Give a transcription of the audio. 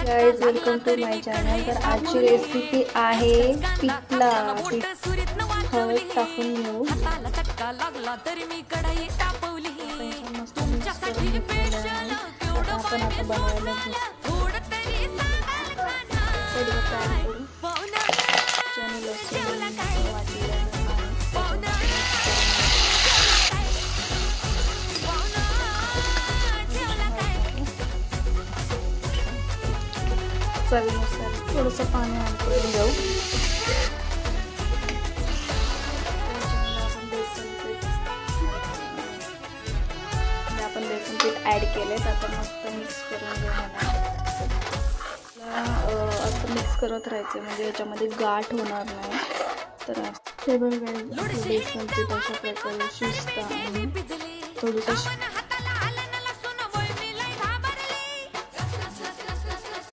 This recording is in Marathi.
Guys welcome to my channel. तर आजची रेसिपी आहे पिठला। हळद टाकून घेऊ। मस्त मिक्स करून घेतलेलं आहे। आपण आता बनवायला घेऊ। चणे लसूण वाटलेलं चवीनुसार थोडंसं पाणी ॲड करून घेऊ। आपण बेसन पीठ ॲड केले तर आता मस्त मिक्स करून घेऊ। असं मिक्स करत राहायचं म्हणजे याच्यामध्ये गाठ होणार नाही। तर हे बघा बेसन पीठ अशा प्रकारे शिजतं आणि थोडंसं